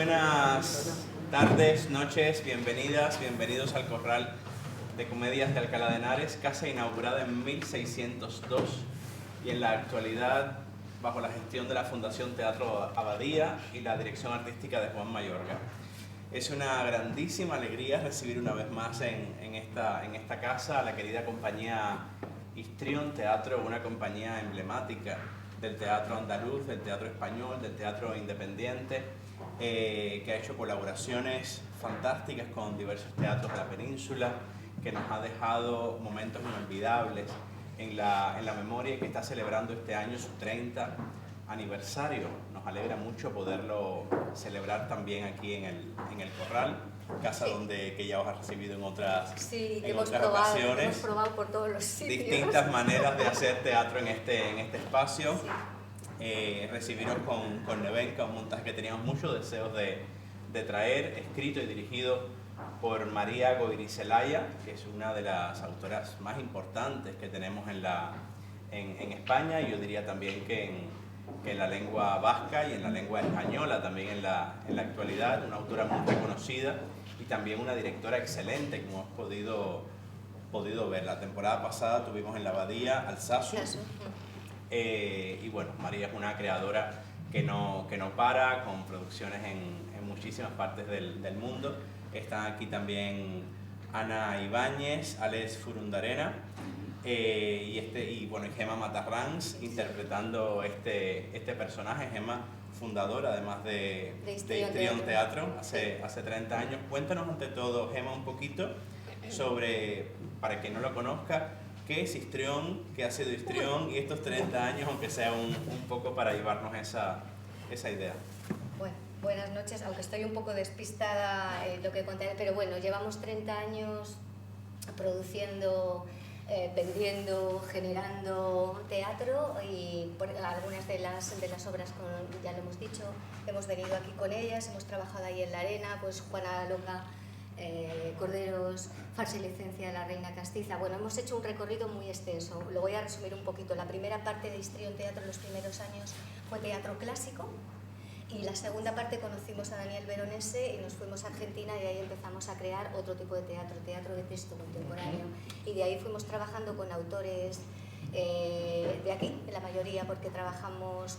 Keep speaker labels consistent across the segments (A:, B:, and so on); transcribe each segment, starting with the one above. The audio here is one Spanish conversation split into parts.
A: buenas tardes, noches, bienvenidas, bienvenidos al Corral de Comedias de Alcalá de Henares, casa inaugurada en 1602 y en la actualidad bajo la gestión de la Fundación Teatro Abadía y la dirección artística de Juan Mayorga. Es una grandísima alegría recibir una vez más en esta casa a la querida compañía Histrión Teatro, una compañía emblemática del teatro andaluz, del teatro español, del teatro independiente, que ha hecho colaboraciones fantásticas con diversos teatros de la península, que nos ha dejado momentos inolvidables en la memoria y que está celebrando este año su 30 aniversario. Nos alegra mucho poderlo celebrar también aquí en el Corral, casa que ya os ha recibido en otras ocasiones.
B: Hemos probado por todos los sitios.
A: Distintas maneras de hacer teatro en este espacio.
B: Sí.
A: Recibiros con Nevenka, un montaje que teníamos muchos deseos de traer, escrito y dirigido por María Goirizelaya, que es una de las autoras más importantes que tenemos en España, y yo diría también que en la lengua vasca y en la lengua española también en la actualidad, una autora muy reconocida y también una directora excelente, como hemos podido ver. La temporada pasada tuvimos en la Abadía Alsazu. Y bueno, María es una creadora que no para, con producciones en muchísimas partes del mundo. Están aquí también Ana Ibáñez, Alex Furundarena y Gemma Matarranz interpretando este personaje. Gemma, fundadora además de Histrión Teatro hace 30 años. Cuéntanos ante todo, Gemma, un poquito sobre, para quien no lo conozca, ¿qué es Histrión? ¿Qué ha sido Histrión? Y estos 30 años, aunque sea un poco para llevarnos esa idea.
B: Bueno, buenas noches, aunque estoy un poco despistada lo que contaré, pero bueno, llevamos 30 años produciendo, vendiendo, generando teatro, y por algunas de las obras, ya lo hemos dicho, hemos venido aquí con ellas, hemos trabajado ahí en la arena, pues Juana Loca, Corderos, Falsa y Licencia de la Reina Castiza. Bueno, hemos hecho un recorrido muy extenso, lo voy a resumir un poquito. La primera parte de Histrión Teatro en los primeros años fue teatro clásico, y la segunda parte conocimos a Daniel Veronese y nos fuimos a Argentina, y ahí empezamos a crear otro tipo de teatro de texto contemporáneo, y de ahí fuimos trabajando con autores de aquí, de la mayoría, porque trabajamos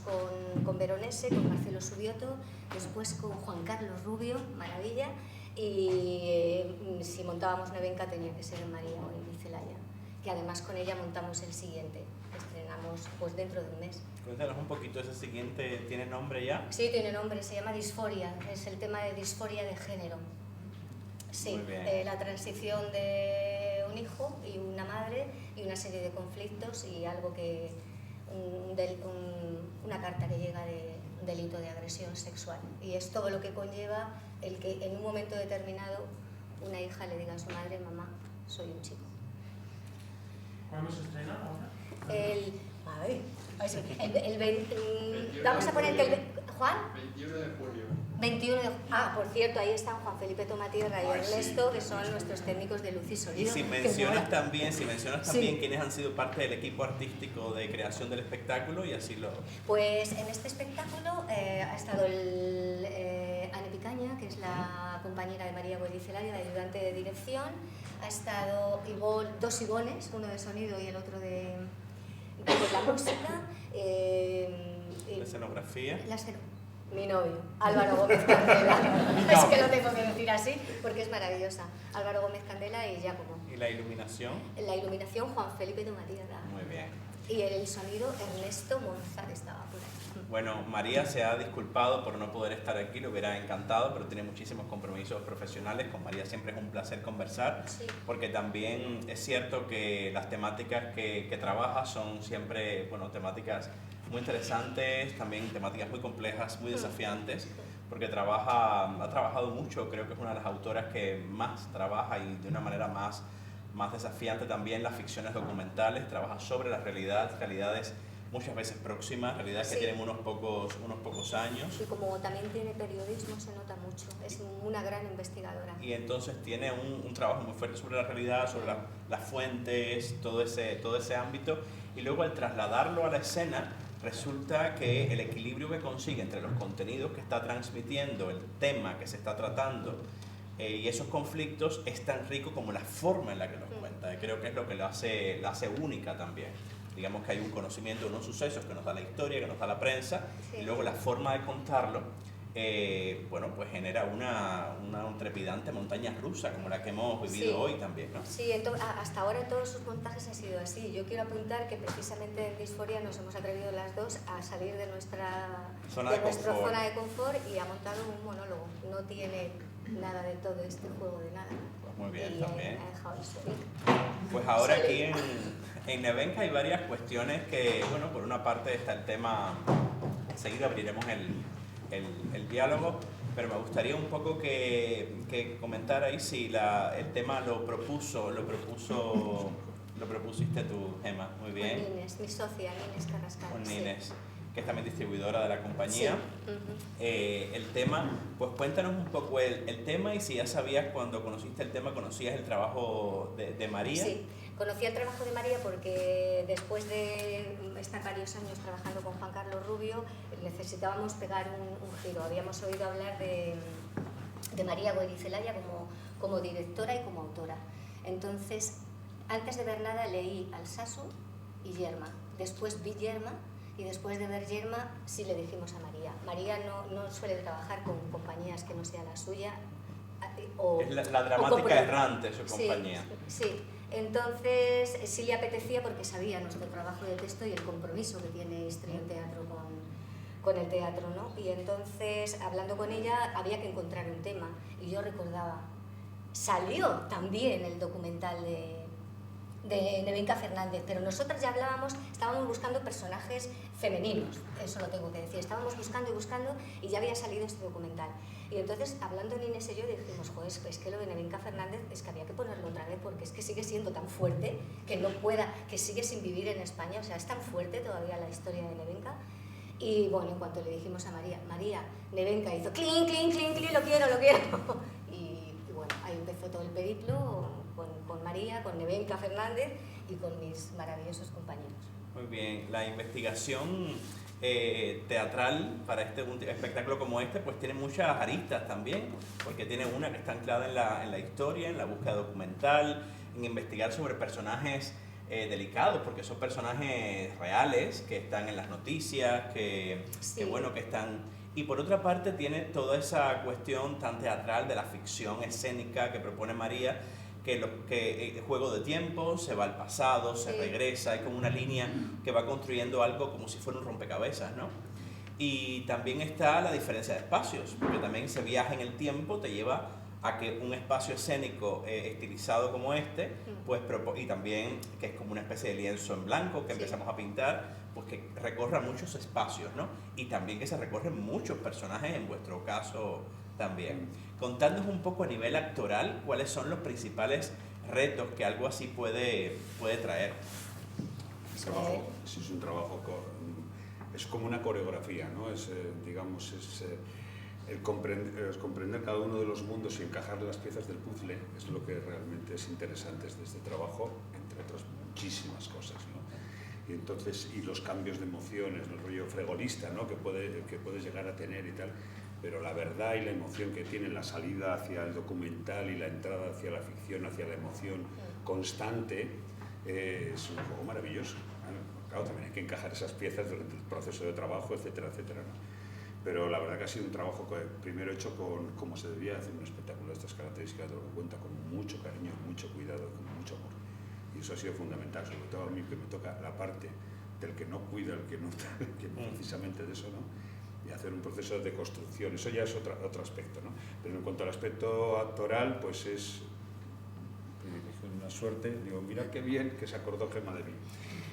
B: con Veronese, con Marcelo Subioto, después con Juan Carlos Rubio, maravilla, y si montábamos Nevenka tenía que ser en María Goirizelaya, que además con ella montamos el siguiente, que estrenamos pues dentro de un mes.
A: Cuéntanos un poquito, ¿ese siguiente tiene nombre ya?
B: Sí, tiene nombre, se llama Disforia, es el tema de disforia de género. Sí, la transición de un hijo y una madre y una serie de conflictos y algo que una carta que llega de delito de agresión sexual, y es todo lo que conlleva el que en un momento determinado una hija le diga a su madre: mamá, soy un chico.
C: ¿Cuándo se estrena ahora?
B: Vamos a poner que Juan
C: 21 de julio.
B: 21 de... por cierto, ahí están Juan Felipe Tomatierra y Ernesto, que son nuestros técnicos de luz y sonido.
A: Y si mencionas también quiénes han sido parte del equipo artístico de creación del espectáculo, y así lo...
B: Pues en este espectáculo ha estado Anne Picaña, que es la compañera de María Goirizelaya, la ayudante de dirección. Ha estado dos Ivones, uno de sonido y el otro de la música.
A: La escenografía.
B: Mi novio, Álvaro Gómez Candela. Es que lo tengo que decir así porque es maravillosa. Álvaro Gómez Candela y Giacomo.
A: ¿Y la iluminación?
B: En la iluminación, Juan Felipe Tomatierra.
A: Muy bien.
B: Y el sonido, Ernesto Monza, que estaba por ahí.
A: Bueno, María se ha disculpado por no poder estar aquí, le hubiera encantado, pero tiene muchísimos compromisos profesionales. Con María siempre es un placer conversar,
B: sí,
A: porque también es cierto que las temáticas que trabaja son siempre, temáticas muy interesantes, también temáticas muy complejas, muy desafiantes, porque ha trabajado mucho. Creo que es una de las autoras que más trabaja, y de una manera más desafiante también, las ficciones documentales. Trabaja sobre las realidades muchas veces próximas, realidades que tienen unos pocos años.
B: Y como también tiene periodismo, se nota mucho, es una gran investigadora.
A: Y entonces tiene un trabajo muy fuerte sobre la realidad, sobre las fuentes, todo ese ámbito, y luego al trasladarlo a la escena, resulta que el equilibrio que consigue entre los contenidos que está transmitiendo, el tema que se está tratando y esos conflictos es tan rico como la forma en la que los cuenta. Y creo que es lo que la hace única también. Digamos que hay un conocimiento de unos sucesos que nos da la historia, que nos da la prensa, y luego la forma de contarlo, bueno, pues genera una trepidante montaña rusa como la que hemos vivido hoy también, ¿no?
B: Sí, hasta ahora todos sus montajes han sido así. Yo quiero apuntar que precisamente en Disforia nos hemos atrevido las dos a salir de nuestra zona de confort y ha montado un monólogo. No tiene nada de todo este juego de nada.
A: Pues muy bien,
B: y
A: también.
B: Ha dejado el solito.
A: Pues ahora aquí en Nevenka hay varias cuestiones que, bueno, por una parte está el tema, enseguida abriremos el diálogo, pero me gustaría un poco que comentarais si el tema lo propusiste tú, Gemma. Muy bien.
B: Con Nines, mi socia, Nines Carrascal.
A: Con Nines, que es también distribuidora de la compañía. El tema, pues cuéntanos un poco el tema, y si ya sabías cuando conociste el tema, conocías el trabajo de María.
B: Sí, conocí el trabajo de María porque después de estar varios años trabajando con Juan Carlos Rubio, necesitábamos pegar un giro. Habíamos oído hablar de María Goirizelaya como directora y como autora. Entonces, antes de ver nada, leí Alsasu y Yerma. Después vi Yerma, y después de ver Yerma sí le dijimos a María. María no suele trabajar con compañías que no sea la suya.
A: Es la dramática errante, su compañía.
B: Sí. Entonces sí le apetecía porque sabía nuestro trabajo de texto y el compromiso que tiene Histrión Teatro con el teatro, ¿no? Y entonces, hablando con ella, había que encontrar un tema. Y yo recordaba, salió también el documental de Nevenka Fernández, pero nosotras ya estábamos buscando personajes femeninos, eso lo tengo que decir, estábamos buscando y ya había salido este documental. Y entonces, hablando en Inés y yo, dijimos, joder, es que lo de Nevenka Fernández es que había que ponerlo otra vez porque es que sigue siendo tan fuerte que sigue sin vivir en España, o sea, es tan fuerte todavía la historia de Nevenka. Y bueno, en cuanto le dijimos a María, Nevenka hizo clink, clink, clink, clink, lo quiero. Y bueno, ahí empezó todo el periplo con María, con Nevenka Fernández y con mis maravillosos compañeros.
A: Muy bien, la investigación teatral para un espectáculo como este pues tiene muchas aristas también, porque tiene una que está anclada en la historia, en la búsqueda documental, en investigar sobre personajes delicados, porque son personajes reales que están en las noticias, que están... Y por otra parte tiene toda esa cuestión tan teatral de la ficción escénica que propone María, que el juego de tiempo, se va al pasado, se regresa, es como una línea que va construyendo algo como si fuera un rompecabezas, ¿no? Y también está la diferencia de espacios, porque también ese viaje en el tiempo te lleva a que un espacio escénico estilizado como este, pues, y también que es como una especie de lienzo en blanco que empezamos a pintar, pues que recorra muchos espacios, ¿no? Y también que se recorren muchos personajes, en vuestro caso también. Contándonos un poco a nivel actoral, ¿cuáles son los principales retos que algo así puede traer?
D: Es un trabajo, es como una coreografía, ¿no? El comprender cada uno de los mundos y encajar las piezas del puzzle es lo que realmente es interesante de este trabajo, entre otras muchísimas cosas, ¿no? Y entonces, y los cambios de emociones, el rollo fregolista, ¿no? que puedes llegar a tener y tal, pero la verdad y la emoción que tiene la salida hacia el documental y la entrada hacia la ficción, hacia la emoción constante, es un juego maravilloso. Claro, también hay que encajar esas piezas durante el proceso de trabajo, etcétera, etcétera, ¿no? Pero la verdad que ha sido un trabajo primero hecho como se debía hacer un espectáculo de estas características, de lo que cuenta con mucho cariño, mucho cuidado, con mucho amor. Y eso ha sido fundamental, sobre todo a mí que me toca la parte del que no cuida, el que no precisamente de eso, ¿no? Y hacer un proceso de construcción, eso ya es otro aspecto, ¿no? Pero en cuanto al aspecto actoral, pues es una suerte, digo, mira qué bien que se acordó Gemma de mí.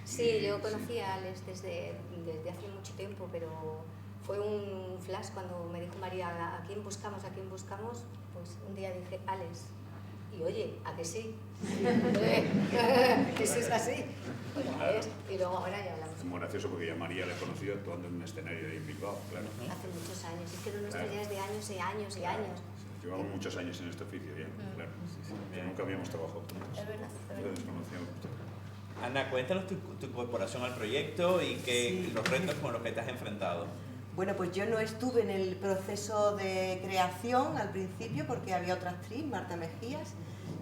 B: Sí, yo conocí a Alex desde hace mucho tiempo, pero fue un flash cuando me dijo María, ¿a quién buscamos? Pues un día dije, Alex. Y oye, ¿a que sí? Eso es así. Bueno, claro. Y luego ahora ya hablamos.
D: Es muy gracioso porque ya María la he conocido actuando en un escenario en Bilbao, claro.
B: Hace muchos años. Es que lo nuestro ya es de años y años y años.
D: Llevamos muchos años en este oficio ya, claro. Nunca habíamos trabajado juntos.
B: Es verdad.
D: Lo desconocíamos.
A: Ana, cuéntanos tu incorporación al proyecto y
E: Sí.
A: los retos con los que te has enfrentado.
E: Bueno, pues yo no estuve en el proceso de creación al principio porque había otra actriz, Marta Mejías,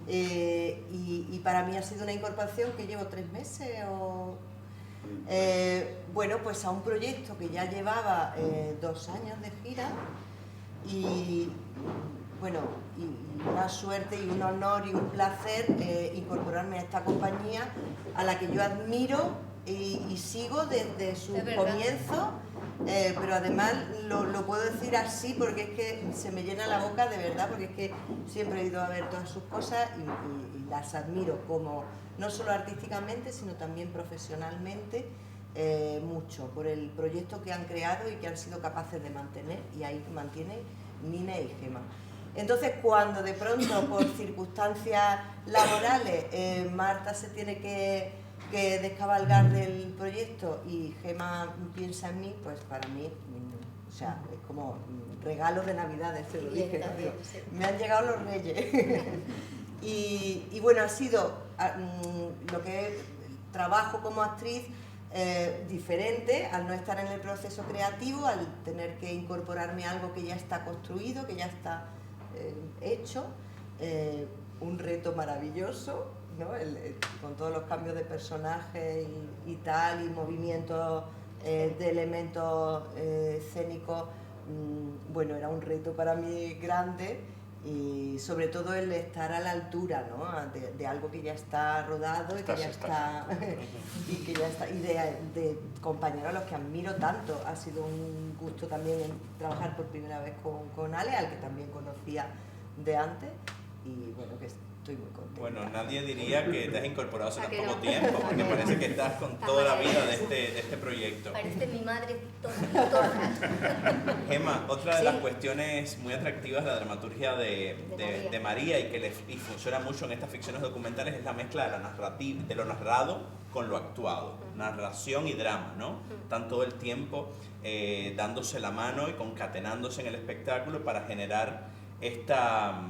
E: y para mí ha sido una incorporación que llevo 3 meses bueno, pues a un proyecto que ya llevaba 2 años de gira y bueno, y una suerte y un honor y un placer incorporarme a esta compañía a la que yo admiro y sigo desde su comienzo. Pero además lo puedo decir así porque es que se me llena la boca de verdad, porque es que siempre he ido a ver todas sus cosas y las admiro, como no solo artísticamente sino también profesionalmente, mucho por el proyecto que han creado y que han sido capaces de mantener, y ahí mantienen Nina y Gema. Entonces, cuando de pronto por circunstancias laborales Marta se tiene que descabalgar del proyecto y Gema piensa en mí, pues para mí, o sea, es como regalo de Navidades, se lo dije,
B: también,
E: ¿no?
B: sí.
E: Me han llegado los reyes. y bueno, ha sido lo que es trabajo como actriz diferente al no estar en el proceso creativo, al tener que incorporarme a algo que ya está construido, que ya está hecho, un reto maravilloso, ¿no? Con todos los cambios de personajes y tal, y movimientos de elementos escénicos, bueno, era un reto para mí grande, y sobre todo el estar a la altura, ¿no? de algo que ya está rodado y que ya está y de compañeros a los que admiro tanto. Ha sido un gusto también trabajar por primera vez con Ale, al que también conocía de antes, y bueno, que estoy muy contenta.
A: Bueno, nadie diría que te has incorporado hace tan
B: ¿A que
A: poco
B: no?
A: tiempo, porque parece que estás con toda la vida de este proyecto.
B: Parece mi madre toda.
A: Gema, otra de
B: Sí.
A: las cuestiones muy atractivas de la dramaturgia de María y que y funciona mucho en estas ficciones documentales es la mezcla de, de lo narrado con lo actuado, narración y drama, ¿no? Están todo el tiempo dándose la mano y concatenándose en el espectáculo para generar esta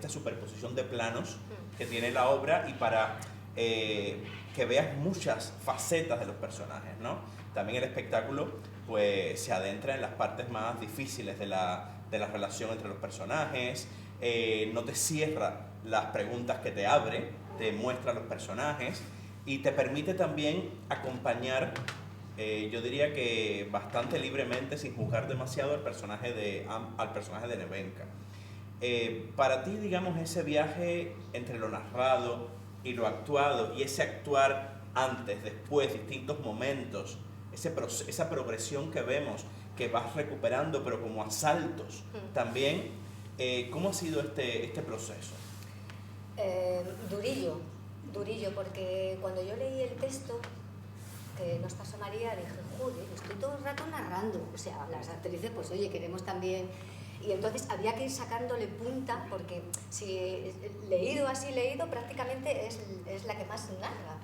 A: superposición de planos que tiene la obra y para que veas muchas facetas de los personajes, ¿no? También el espectáculo pues se adentra en las partes más difíciles de la relación entre los personajes, no te cierra las preguntas que te abre, te muestra los personajes y te permite también acompañar, yo diría que bastante libremente, sin juzgar demasiado al personaje de Nevenka. Para ti, digamos, ese viaje entre lo narrado y lo actuado, y ese actuar antes, después, distintos momentos, esa progresión que vemos, que vas recuperando, pero como a saltos también, ¿cómo ha sido este proceso?
B: Durillo, porque cuando yo leí el texto que nos pasó María, dije, joder, estoy todo el rato narrando, o sea, las actrices, pues oye, queremos también, y entonces había que ir sacándole punta, porque si leído, prácticamente es la que más narra,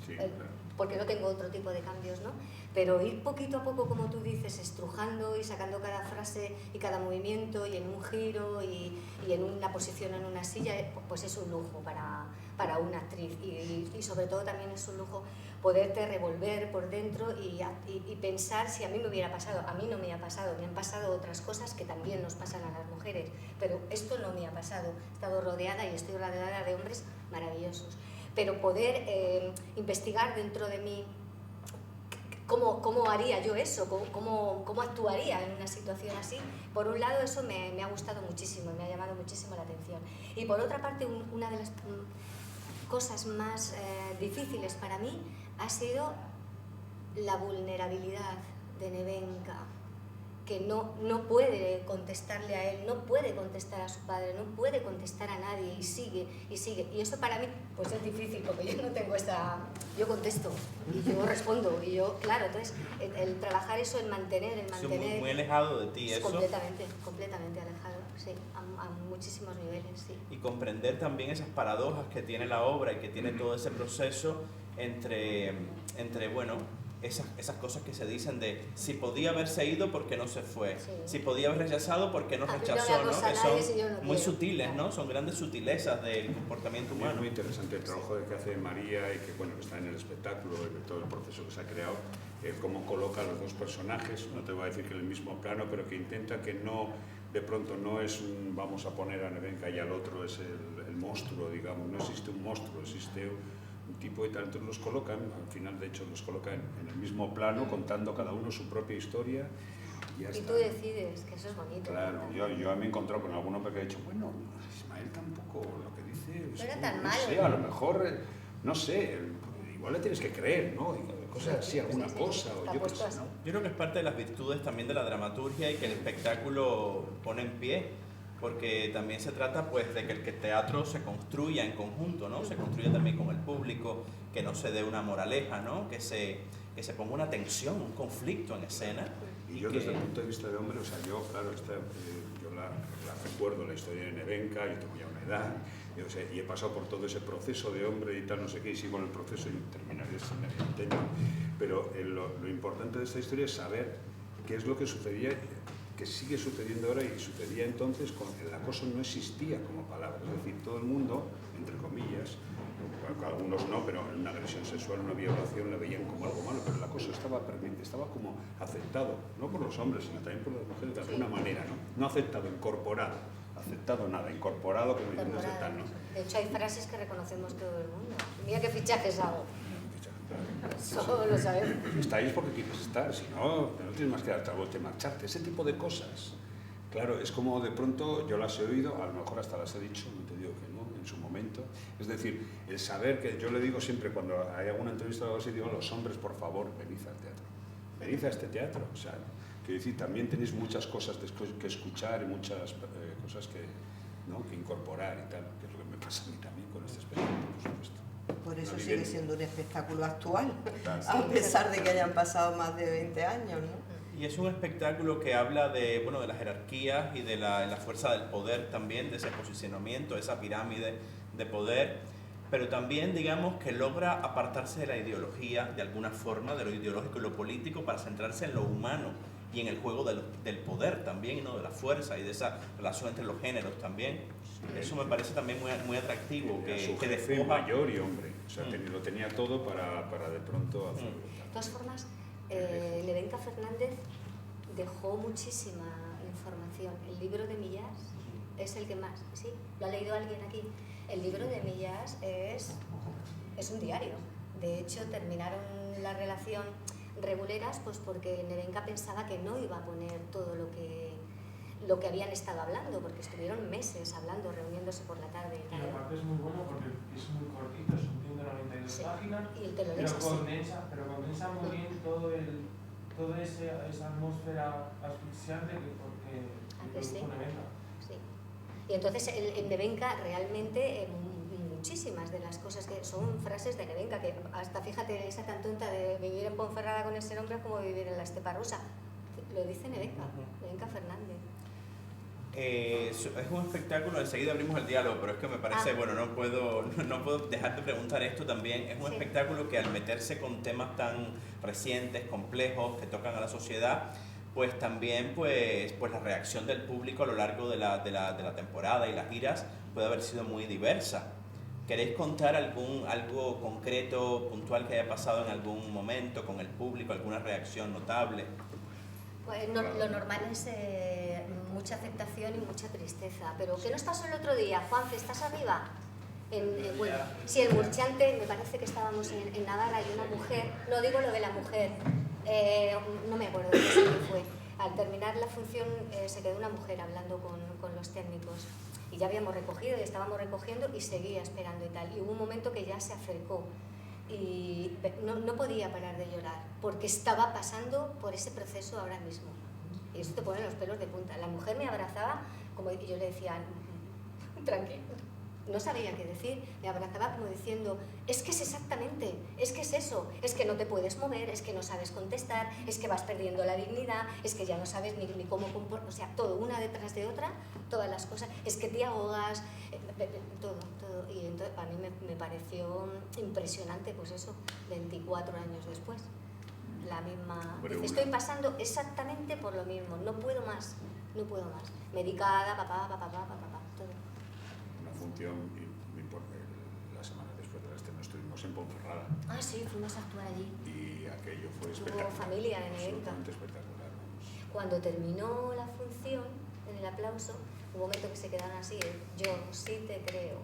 D: Sí, claro.
B: porque no tengo otro tipo de cambios, ¿no? Pero ir poquito a poco, como tú dices, estrujando y sacando cada frase y cada movimiento y en un giro y en una posición en una silla, pues es un lujo para una actriz y sobre todo también es un lujo poderte revolver por dentro y pensar si a mí me hubiera pasado. A mí no me ha pasado, me han pasado otras cosas que también nos pasan a las mujeres, pero esto no me ha pasado. He estado rodeada y estoy rodeada de hombres maravillosos. Pero poder investigar dentro de mí cómo haría yo eso, cómo actuaría en una situación así, por un lado eso me ha gustado muchísimo, me ha llamado muchísimo la atención. Y por otra parte, una de las cosas más difíciles para mí ha sido la vulnerabilidad de Nevenka, que no puede contestarle a él, no puede contestar a su padre, no puede contestar a nadie y sigue. Y eso para mí pues es difícil porque yo no tengo yo contesto y yo respondo y yo, claro, entonces el trabajar eso, el mantener...
A: Muy alejado de ti eso.
B: Completamente alejado, sí, a muchísimos niveles, sí.
A: Y comprender también esas paradojas que tiene la obra y que tiene todo ese proceso entre bueno, esas cosas que se dicen de si podía haberse ido, ¿por qué no se fue?
B: Sí.
A: Si podía haber rechazado, ¿por qué no
B: A mí no me
A: rechazó? ¿no?
B: acosa
A: Que
B: nadie si yo
A: son
B: no
A: muy
B: quiero.
A: sutiles, ¿no?
B: Claro.
A: Son grandes sutilezas del comportamiento
D: Es
A: humano.
D: muy interesante el trabajo que hace María y que, bueno, que está en el espectáculo y de todo el proceso que se ha creado, cómo coloca a los dos personajes, no te voy a decir que en el mismo plano, pero que intenta que no, de pronto no es un vamos a poner a Nevenka y al otro es el monstruo, digamos, no existe un monstruo, existe un tipo y tal, entonces los colocan, al final de hecho los colocan en el mismo plano, contando cada uno su propia historia. Y, ya
B: Y
D: está.
B: tú decides, que eso es bonito.
D: Claro, yo me he encontrado con algún hombre que ha dicho, bueno, Ismael tampoco lo que dice...
B: No era tan malo,
D: sé,
B: ¿no?
D: a lo mejor, no sé, igual le tienes que creer, ¿no? Y cosas así, alguna
B: Sí,
D: cosa,
B: está
D: o yo qué
B: puesto
D: sé,
B: así.
D: ¿no?
A: Yo creo que es parte de las virtudes también de la dramaturgia y que el espectáculo pone en pie, porque también se trata pues de que el teatro se construya en conjunto, ¿no? Se construya también con el público, que no se dé una moraleja, ¿no? Que se ponga una tensión, un conflicto en escena.
D: Y yo desde el punto de vista de hombre, o sea, yo, claro, yo la recuerdo la historia de Nevenka, yo tengo ya una edad, yo sé, y he pasado por todo ese proceso de hombre y tal, no sé qué, y sigo en el proceso y terminaré sin el tema. Pero lo importante de esta historia es saber qué es lo que sucedía, que sigue sucediendo ahora y sucedía entonces con el acoso no existía como palabra, es decir, todo el mundo, entre comillas, algunos no, pero en una agresión sexual, una violación la veían como algo malo, pero el acoso estaba como aceptado, no por los hombres, sino también por las mujeres de alguna manera, ¿no? No aceptado, incorporado, aceptado nada, incorporado como diciendo tal, ¿no?
B: De hecho hay frases que reconocemos todo el mundo. Mira qué fichajes hago. Eso lo sabemos.
D: Está ahí es porque quieres estar, si no, no tienes más que darte la vuelta y marcharte, ese tipo de cosas. Claro, es como de pronto yo las he oído, a lo mejor hasta las he dicho, no te digo que no, en su momento. Es decir, el saber que yo le digo siempre cuando hay alguna entrevista o algo así, digo a los hombres, por favor, venid al teatro. Venid a este teatro. O sea, quiero decir, también tenéis muchas cosas que escuchar y muchas cosas que incorporar y tal, que es lo que me pasa a mí también con este espectáculo, por supuesto.
E: Por eso
D: No,
E: sigue
D: evidente.
E: siendo un espectáculo actual,
D: Claro.
E: a pesar de que hayan pasado más de 20 años, ¿no?
A: Y es un espectáculo que habla de, bueno, de las jerarquías y de la fuerza del poder también, de ese posicionamiento, esa pirámide de poder, pero también, digamos, que logra apartarse de la ideología, de alguna forma, de lo ideológico y lo político, para centrarse en lo humano y en el juego del poder también, ¿no? De la fuerza y de esa relación entre los géneros también. Eso me parece también muy atractivo,
D: Era su
A: que
D: jefe
A: despoja...
D: mayor y hombre, o sea, lo tenía todo para de pronto hacerlo.
B: De todas formas, Nevenka Fernández dejó muchísima información. El libro de Millás es el que más, ¿sí? ¿Lo ha leído alguien aquí? El libro de Millás es un diario. De hecho, terminaron la relación reguleras pues porque Nevenka pensaba que no iba a poner todo lo que habían estado hablando, porque estuvieron meses hablando, reuniéndose por la tarde y
C: Y
B: tal.
C: aparte es muy bueno porque es muy cortito, son 192
B: Sí,
C: páginas,
B: y te lo lees
C: pero condensa muy bien toda esa atmósfera asfixiante que
B: sí?
C: produjo Nevenka.
B: Sí. Y entonces en Nevenka realmente muchísimas de las cosas que son frases de Nevenka, que hasta fíjate esa tan tonta de vivir en Ponferrada con ese hombre como vivir en la Estepa Rusa. Lo dice Nevenka, Nevenka Fernández.
A: Es un espectáculo, enseguida abrimos el diálogo, pero es que me parece, bueno, no puedo dejar de preguntar esto también. Es un
B: Sí.
A: espectáculo que al meterse con temas tan recientes, complejos, que tocan a la sociedad, pues también pues la reacción del público a lo largo de la temporada y las giras puede haber sido muy diversa. ¿Queréis contar algo concreto, puntual que haya pasado en algún momento con el público, alguna reacción notable?
B: Pues lo normal es mucha aceptación y mucha tristeza. Pero ¿qué nos pasó el otro día? Juanfe, ¿estás arriba? Bueno, sí, el Murchante, me parece que estábamos en Navarra y una mujer, no digo lo de la mujer, no me acuerdo de qué fue. Al terminar la función se quedó una mujer hablando con los técnicos y ya habíamos recogido y estábamos recogiendo y seguía esperando y tal. Y hubo un momento que ya se acercó y no podía parar de llorar porque estaba pasando por ese proceso ahora mismo. Y eso te pone los pelos de punta. La mujer me abrazaba y yo le decía, tranquilo. No sabía qué decir, me abrazaba como diciendo, es que es exactamente, es que es eso, es que no te puedes mover, es que no sabes contestar, es que vas perdiendo la dignidad, es que ya no sabes ni cómo comportar, o sea, todo, una detrás de otra, todas las cosas, es que te ahogas, todo. Y entonces a mí me pareció impresionante, pues eso, 24 años después. la misma...
D: Hombre,
B: Dice, estoy pasando exactamente por lo mismo, no puedo más, no puedo más. Medicada, todo.
D: Una función, la semana después del estreno estuvimos en Ponferrada.
B: Ah, sí, fuimos a actuar allí.
D: Y aquello fue
B: Tuvo
D: espectacular.
B: familia en Nevenka.
D: Absolutamente espectacular. Vamos.
B: Cuando terminó la función, en el aplauso, hubo un momento que se quedaron así, yo sí te creo,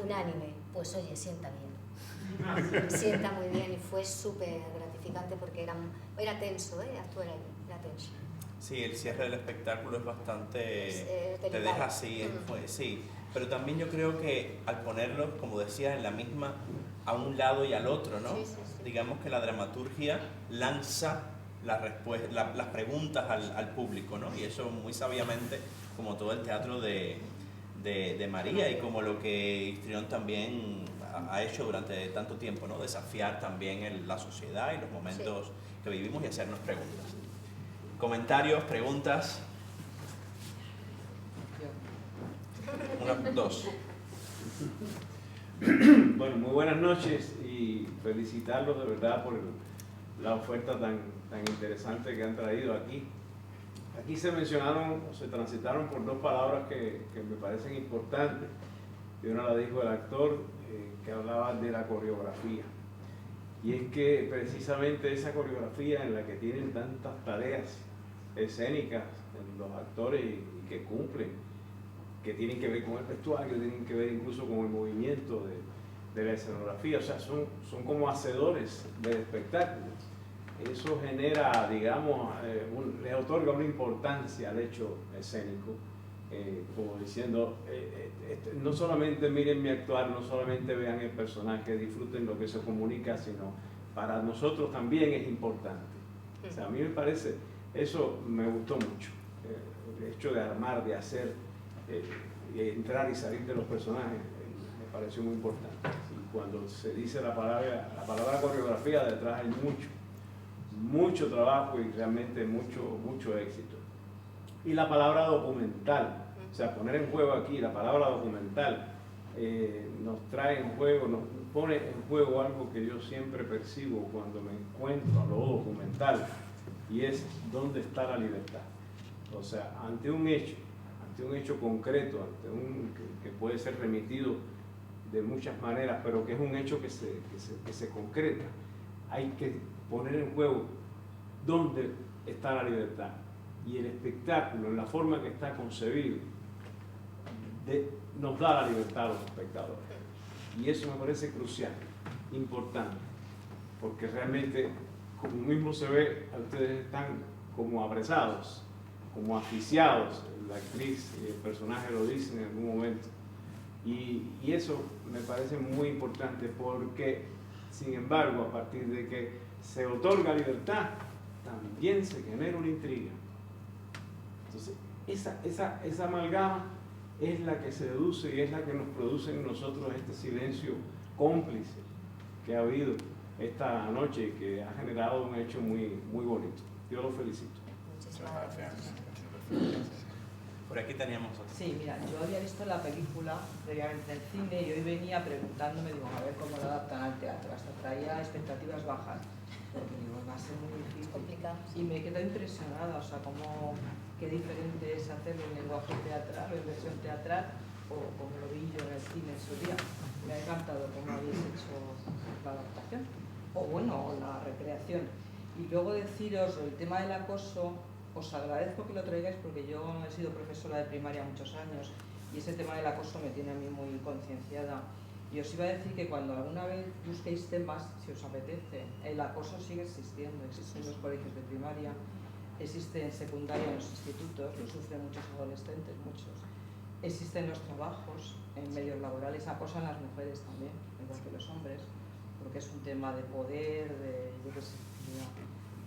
B: unánime, pues oye, sienta bien, sienta muy bien, y fue súper gratificante porque era tenso, actuar allí, era tenso.
A: Sí, el cierre del espectáculo es bastante...
B: Delicado.
A: te deja así, sí. Pero también yo creo que al ponerlos, como decías, en la misma, a un lado y al otro, ¿no?
B: Sí, sí, sí.
A: Digamos que la dramaturgia lanza las preguntas al público, ¿no? Y eso muy sabiamente, como todo el teatro de María y como lo que Histrión también ha hecho durante tanto tiempo, ¿no? Desafiar también la sociedad y los momentos que vivimos y hacernos preguntas. Comentarios, preguntas. Una, dos.
F: Bueno, muy buenas noches y felicitarlos de verdad por la oferta tan interesante que han traído aquí. Aquí se mencionaron, o se transitaron por dos palabras que me parecen importantes. Y una la dijo el actor, que hablaba de la coreografía. Y es que precisamente esa coreografía en la que tienen tantas tareas escénicas en los actores y que cumplen, que tienen que ver con el vestuario, tienen que ver incluso con el movimiento de la escenografía, o sea, son como hacedores del espectáculo. Eso genera, digamos, le otorga una importancia al hecho escénico, como diciendo, no solamente miren mi actuar, no solamente vean el personaje, disfruten lo que se comunica, sino para nosotros también es importante. O sea, a mí me parece, eso me gustó mucho, el hecho de armar, de hacer, entrar y salir de los personajes, me pareció muy importante. Y cuando se dice la palabra coreografía, detrás hay mucho trabajo y realmente mucho éxito. Y la palabra documental, o sea, poner en juego aquí la palabra documental, nos trae en juego, nos pone en juego algo que yo siempre percibo cuando me encuentro a lo documental, y es dónde está la libertad. O sea, ante un hecho concreto, que puede ser remitido de muchas maneras, pero que es un hecho que se concreta, hay que poner en juego dónde está la libertad. Y el espectáculo, en la forma que está concebido, nos da la libertad a los espectadores. Y eso me parece crucial, importante, porque realmente, como mismo se ve, ustedes están como apresados, como asfixiados, la actriz y el personaje lo dicen en algún momento. Y eso me parece muy importante porque, sin embargo, a partir de que se otorga libertad, también se genera una intriga. Entonces, esa amalgama es la que se deduce y es la que nos produce en nosotros este silencio cómplice que ha habido esta noche y que ha generado un hecho muy bonito. Yo lo felicito.
B: Muchísimas gracias.
A: Por aquí teníamos otro.
G: Sí, mira, yo había visto la película previamente en el cine y hoy venía preguntándome, digo, a ver cómo lo adaptan al teatro. Hasta traía expectativas bajas, porque digo, va a ser muy difícil.
B: Complicado.
G: Y me quedo impresionada, o sea, qué diferente es hacerlo en lenguaje teatral o en versión teatral, o como lo vi yo en el cine en su día. Me ha encantado cómo habéis hecho la adaptación, o bueno, la recreación. Y luego deciros, el tema del acoso, os agradezco que lo traigáis porque yo he sido profesora de primaria muchos años y ese tema del acoso me tiene a mí muy concienciada. Y os iba a decir que cuando alguna vez busquéis temas, si os apetece, el acoso sigue existiendo, existe en los colegios de primaria, existe en secundaria, en los institutos, lo sufren muchos adolescentes, muchos. Existe en los trabajos, en medios laborales, acosan a las mujeres también, igual que los hombres, porque es un tema de poder, yo qué sé,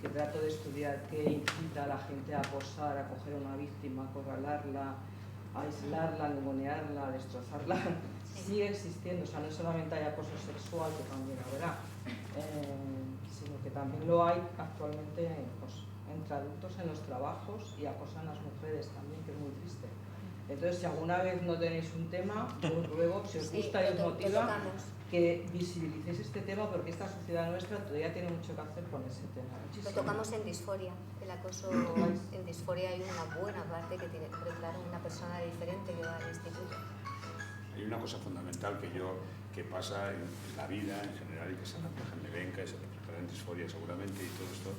G: que trato de estudiar qué incita a la gente a acosar, a coger a una víctima, a acorralarla, a aislarla, a ningunearla, a destrozarla. Sigue existiendo, o sea, no solamente hay acoso sexual, que también habrá, sino que también lo hay actualmente pues, entre adultos en los trabajos y acosan a las mujeres también, que es muy triste. Entonces, si alguna vez no tenéis un tema, os ruego, si os
B: Sí,
G: gusta y os
B: lo
G: motiva,
B: tocamos.
G: que visibilicéis este tema, porque esta sociedad nuestra todavía tiene mucho que hacer con ese tema.
B: Lo
G: Muchísimo.
B: tocamos en disforia. El acoso en disforia hay una buena parte que tiene, pero claro, una persona diferente que va al instituto.
D: Hay una cosa fundamental que pasa en la vida en general y que se refleja en Nevenka y se refleja en Disforia seguramente y todo esto,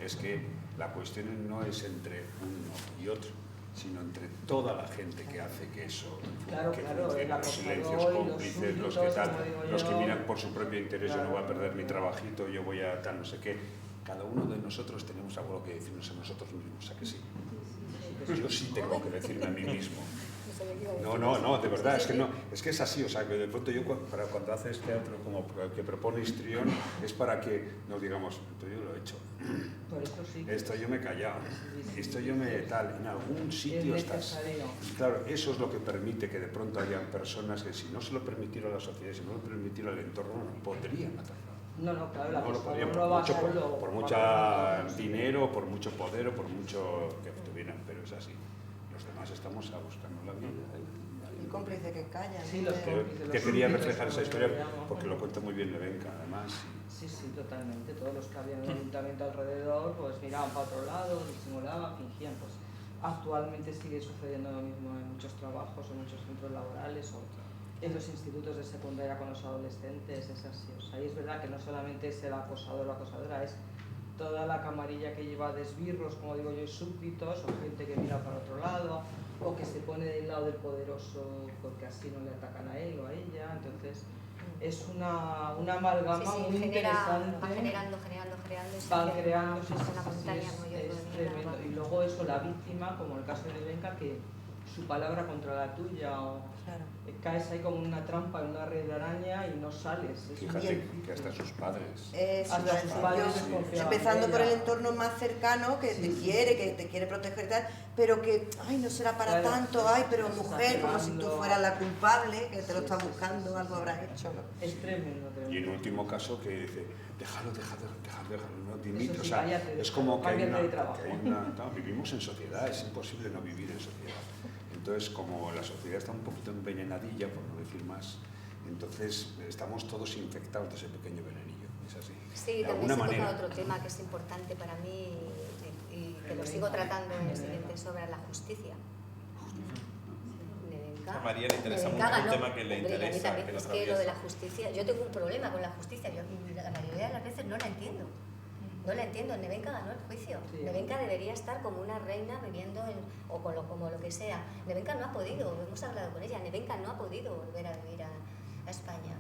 D: es que la cuestión no es entre uno y otro, sino entre toda la gente que hace que eso
G: Claro,
D: funcione,
G: el
D: los
G: acosador
D: silencios
G: y los
D: cómplices, los que
G: súbditos,
D: tal,
G: como digo
D: los que
G: yo.
D: miran por su propio interés, yo no voy a
G: Claro.
D: perder mi trabajito, yo voy a tal, no sé qué. Cada uno de nosotros tenemos algo que decirnos a nosotros mismos, ¿a que sí? Yo sí tengo que decirme a mí mismo. No, de verdad, es que es así, o sea, que de pronto yo cuando haces teatro como que propone Histrión, es para que nos digamos, esto yo lo he hecho,
G: Por eso sí.
D: esto yo me he callado, esto yo me tal, en algún sitio
G: Es
D: estás.
G: necesario.
D: Y claro, eso es lo que permite que de pronto haya personas que si no se lo permitiera a la sociedad, si no lo permitiera al entorno, no podrían hacerlo.
G: No, claro, la
D: No lo
G: cosa
D: podrían,
G: no va
D: por
G: solo.
D: mucho dinero, por mucho poder o por mucho que tuvieran, pero es así. Los demás estamos a buscarnos la vida.
E: El cómplice que calla.
G: Sí,
E: ¿no?
G: los cómplices,
D: Que
G: los
D: quería
G: súbditos,
D: reflejar esa
G: como
D: historia
G: lo llamo.
D: porque lo cuenta muy bien Nevenka, además.
G: Sí, totalmente. Todos los que habían en el ayuntamiento alrededor, pues miraban para otro lado, disimulaban, fingían. Pues actualmente sigue sucediendo lo mismo en muchos trabajos, en muchos centros laborales o en los institutos de secundaria con los adolescentes, es así. O sea, y es verdad que no solamente es el acosador o la acosadora, es toda la camarilla que lleva de esbirros, como digo yo, súbditos, o gente que mira para otro lado, o que se pone del lado del poderoso porque así no le atacan a él o a ella. Entonces, es una amalgama muy interesante.
B: Va generando.
G: Van creando,
B: es una montaña muy
G: es tremendo. Y luego eso, la víctima, como en el caso de Nevenka, que su palabra contra la tuya, o
E: Claro.
G: caes ahí como una trampa en una red de araña y no sales. Es
D: Fíjate
G: muy
D: que hasta sus padres.
E: Eso,
G: Hasta sus padres
E: yo,
G: desconfiaban
E: empezando
G: de
E: por el
G: ella.
E: entorno más cercano que te quiere proteger y tal, pero que, ay, no será para
G: Claro,
E: tanto, ay, pero
G: está
E: mujer, como si tú
G: exagerando.
E: fueras la culpable, que te lo
G: Sí,
E: está
G: sí,
E: buscando,
G: sí,
E: algo
G: sí.
E: habrás hecho, ¿no?
G: Es tremendo,
D: Y en
G: tremendo.
D: último caso que dice, déjalo, no dimite.
G: Eso
D: O
G: sí,
D: sea,
G: cállate,
D: es como que hay
G: cámbiate de trabajo.
D: no, vivimos en sociedad, es imposible no vivir en sociedad. Entonces, como la sociedad está un poquito envenenadilla, por no decir más, entonces estamos todos infectados de ese pequeño venenillo, es así.
B: Sí,
D: De
B: también
D: alguna
B: se
D: manera.
B: toca otro tema que es importante para mí y que lo sigo tratando en el siguiente sobre la justicia. Nevenka.
A: A María le interesa
B: Nevenka
A: mucho un
B: ganó.
A: tema que le
B: Hombre, y a mí
A: interesa,
B: también,
A: que lo
B: es que lo de
A: atraviesa.
B: la justicia, yo tengo un problema con la justicia, yo la mayoría de las veces no la entiendo. No la entiendo, Nevenka ganó el juicio.
G: Sí.
B: Nevenka debería estar como una reina viviendo o como lo que sea. Nevenka no ha podido, hemos hablado con ella, Nevenka no ha podido volver a vivir a España.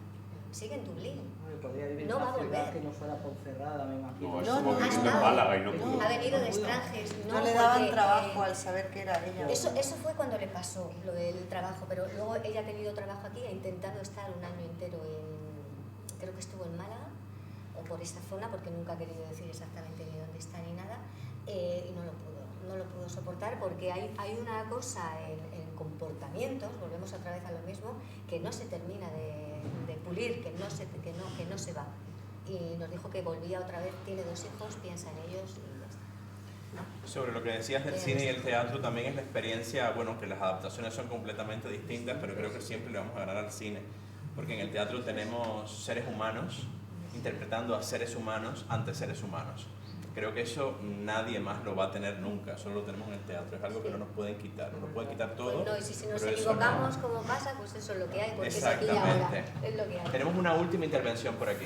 B: Sigue en Dublín.
G: Podría vivir
B: No
G: en
B: va a
G: una ciudad
B: volver.
G: que no fuera Ponferrada, me imagino.
D: No,
E: No,
D: estuvo
E: no,
D: viviendo
B: ha
D: en Málaga y no
G: estado.
D: pudo.
B: Ha venido de
G: No pudo.
B: extranjes.
E: No le daban
B: porque,
E: trabajo al saber que era ella.
B: Eso fue cuando le pasó lo del trabajo, pero luego ella ha tenido trabajo aquí, ha intentado estar un año entero creo que estuvo en Málaga o por esta zona, porque nunca ha querido decir exactamente ni dónde está ni nada, y no lo pudo soportar porque hay una cosa en comportamientos, volvemos otra vez a lo mismo, que no se termina de pulir, que no se va. Y nos dijo que volvía otra vez, tiene 2 hijos, piensa en ellos y ya está.
A: Sobre lo que decías del cine y el teatro, también es la experiencia, bueno, que las adaptaciones son completamente distintas, pero creo que siempre le vamos a ganar al cine, porque en el teatro tenemos seres humanos interpretando a seres humanos ante seres humanos. Creo que eso nadie más lo va a tener nunca, solo lo tenemos en el teatro, es algo que no nos pueden quitar, nos pueden quitar todo.
B: Pues no, y si nos
A: pero eso
B: equivocamos, como pasa, pues eso es lo que hay, porque es aquí y ahora,
A: Exactamente.
B: es lo que hay.
A: Tenemos una última intervención por aquí.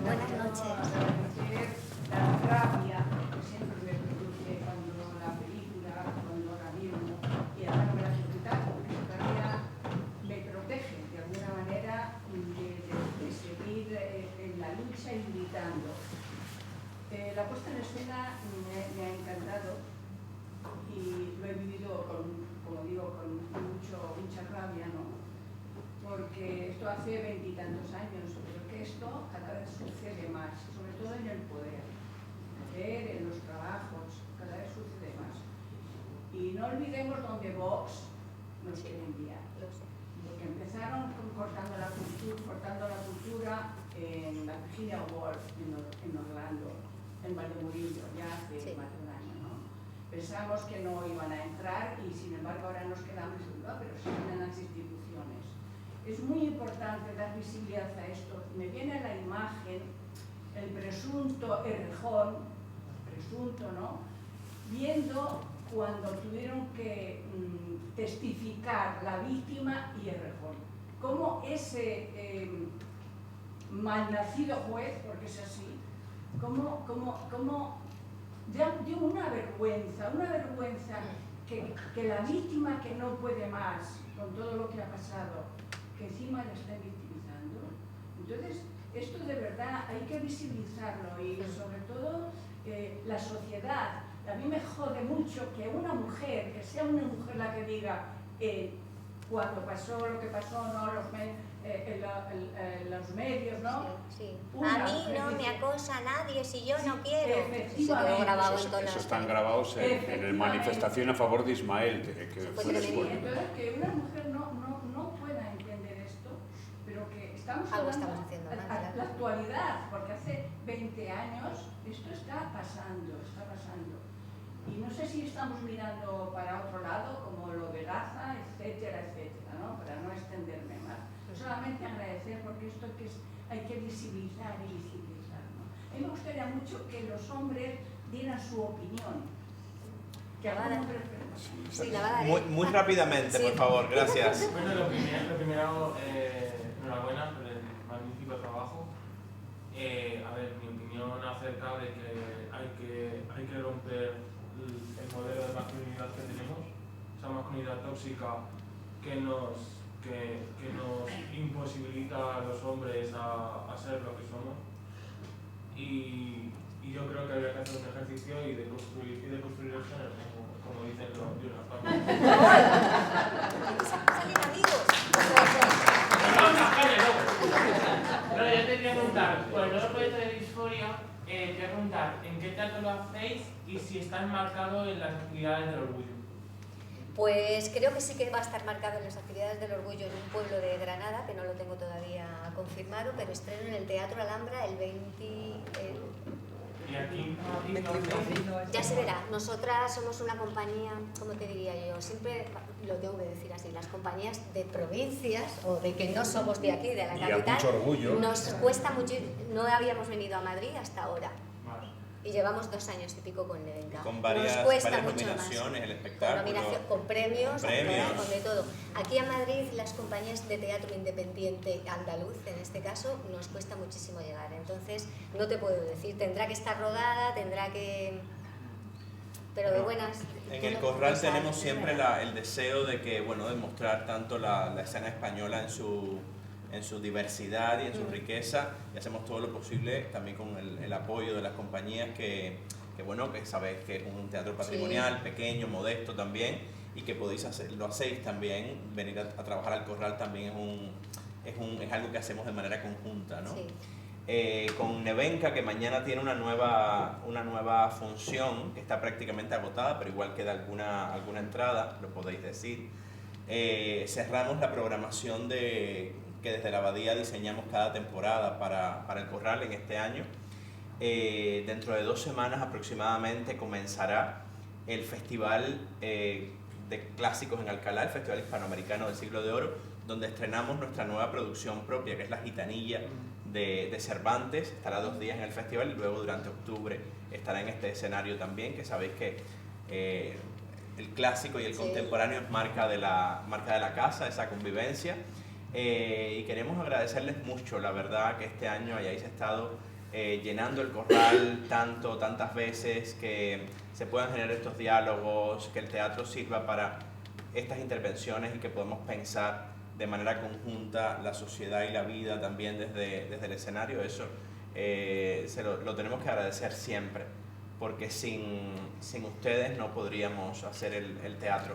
B: Buenas noches.
H: La rabia que siempre me produce cuando la película, cuando la vivo, y ahora no me la puedo quitar, porque todavía me protege de alguna manera de seguir en la lucha y gritando. La puesta en escena me ha encantado y lo he vivido como digo, con mucha rabia, ¿no? Porque esto hace 20 y tantos años, pero que esto cada vez sucede más, sobre todo en el poder, en los trabajos, cada vez sucede más. Y no olvidemos dónde Vox nos quiere enviar.
B: Lo sé.
H: Porque empezaron cortando la cultura en la Virginia Woolf en Orlando, en Valdemorillo, ya hace
B: Sí.
H: más de un año, ¿no? Pensamos que no iban a entrar y sin embargo ahora nos quedamos en duda, pero siguen en las instituciones. Es muy importante dar visibilidad a esto. Me viene a la imagen el presunto Errejón, presunto, ¿no? Viendo cuando tuvieron que testificar la víctima y Errejón. Cómo ese malnacido juez, porque es así, cómo dio una vergüenza que la víctima que no puede más con todo lo que ha pasado, que encima la está victimizando. Entonces, esto de verdad hay que visibilizarlo y sobre todo la sociedad. A mí me jode mucho que una mujer, que sea una mujer la que diga cuando pasó lo que pasó, ¿no? Los medios, ¿no?
B: Sí.
H: Una
B: A mí no me acosa nadie si yo no quiero.
H: Efectivamente.
B: Eso quedó grabado en todas
D: Eso
B: las
D: están
B: calles.
D: grabados en el manifestación a favor de Ismael, que
B: Fue
D: fue
B: tremendo.
D: después.
H: Entonces, que una mujer no pueda entender esto, pero que estamos
B: Algo
H: hablando
B: estamos haciendo mal,
H: a
B: claro.
H: la actualidad, porque hace 20 años esto está pasando. Y no sé si estamos mirando para otro lado, como lo de Gaza, etcétera, ¿no? Para no extenderme más. Solamente agradecer, porque esto hay que visibilizar y visibilizar, ¿no? A mí me gustaría mucho que los hombres dieran su opinión. Que algún hombre...
B: Sí, la verdad.
A: Muy rápidamente, por favor, gracias.
C: Bueno, lo primero enhorabuena por el magnífico trabajo. A ver, mi opinión acerca de que hay que romper el modelo de masculinidad que tenemos, esa masculinidad tóxica que nos imposibilita a los hombres a ser lo que somos. Y yo creo que habría que hacer un ejercicio y de construir el género, como dicen los de unas partes.
B: Salen amigos.
I: Pero yo te quería preguntar, por el nuevo proyecto de Disforia, te voy a preguntar en qué teatro lo hacéis y si está enmarcado en las actividades del orgullo.
B: Pues creo que sí que va a estar marcado en las actividades del orgullo en un pueblo de Granada, que no lo tengo todavía confirmado, pero estreno en el Teatro Alhambra el 20...
I: Y aquí no hacéis.
B: Ya se verá, nosotras somos una compañía, ¿cómo te diría yo? Siempre lo tengo que decir así, las compañías de provincias o de que no somos de aquí, de la
D: Y a
B: capital,
D: mucho orgullo.
B: nos cuesta mucho, no habíamos venido a Madrid hasta ahora.
I: Vale.
B: Y llevamos 2 años y pico con Nevenka.
A: Con
B: Nos
A: varias
B: cuesta mucho
A: nominaciones,
B: más.
A: el espectáculo.
B: Con premios,
A: Con premios.
B: con de todo. Aquí en Madrid las compañías de teatro independiente andaluz, en este caso, nos cuesta muchísimo llegar. Entonces, no te puedo decir, tendrá que estar rodada, tendrá que... Pero de buenas...
A: En el Corral tenemos siempre el deseo de que, bueno, de mostrar tanto la escena española en su diversidad y en su riqueza, y hacemos todo lo posible también con el apoyo de las compañías que bueno, que sabéis que es un teatro patrimonial, pequeño, modesto también, y que podéis lo hacéis también, venir a trabajar al Corral también es algo que hacemos de manera conjunta, ¿no?
B: Sí.
A: Con Nevenka, que mañana tiene una nueva función que está prácticamente agotada, pero igual queda alguna entrada, lo podéis decir. Cerramos la programación que desde la Abadía diseñamos cada temporada para el Corral en este año. Dentro de 2 semanas aproximadamente comenzará el Festival de Clásicos en Alcalá, el Festival Hispanoamericano del Siglo de Oro, donde estrenamos nuestra nueva producción propia, que es La Gitanilla de Cervantes. Estará 2 días en el festival y luego durante octubre estará en este escenario también, que sabéis que el clásico y el contemporáneo es marca de la casa, esa convivencia. Y queremos agradecerles mucho, la verdad, que este año hayáis estado llenando el Corral tantas veces, que se puedan generar estos diálogos, que el teatro sirva para estas intervenciones y que podamos pensar de manera conjunta la sociedad y la vida también desde el escenario. Eso lo tenemos que agradecer siempre, porque sin ustedes no podríamos hacer el teatro.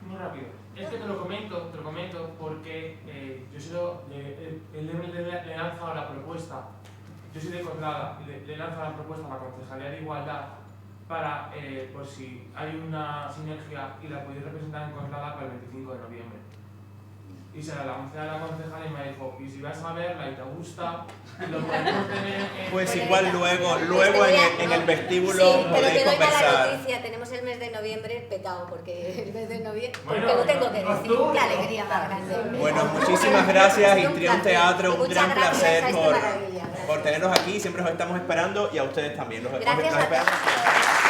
I: Muy rápido. Es que te lo comento porque yo le he lanzado la propuesta, yo soy de Coslada, y le he lanzado la propuesta a la Concejalía de Igualdad para, por si hay una sinergia y la podéis representar en Coslada para el 25 de noviembre. y se la lancé a la concejala y me dijo, y si vas a verla y te gusta, lo podemos tener en...
A: Pues igual luego en el vestíbulo
B: sí, pero
A: podéis
B: te doy mala
A: conversar.
B: noticia, tenemos el mes de noviembre petado, porque el mes de noviembre,
I: Bueno,
B: porque lo tengo que decir,
I: octubre.
B: qué alegría más grande.
A: Bueno, muchísimas gracias,
B: Ha sido un
A: Histrión
B: placer.
A: Teatro, un
B: Muchas
A: gran
B: gracias
A: placer
B: a esta maravilla.
A: por tenernos aquí, siempre os estamos esperando y a ustedes también. Los
B: Gracias a
A: esperamos.
B: todos.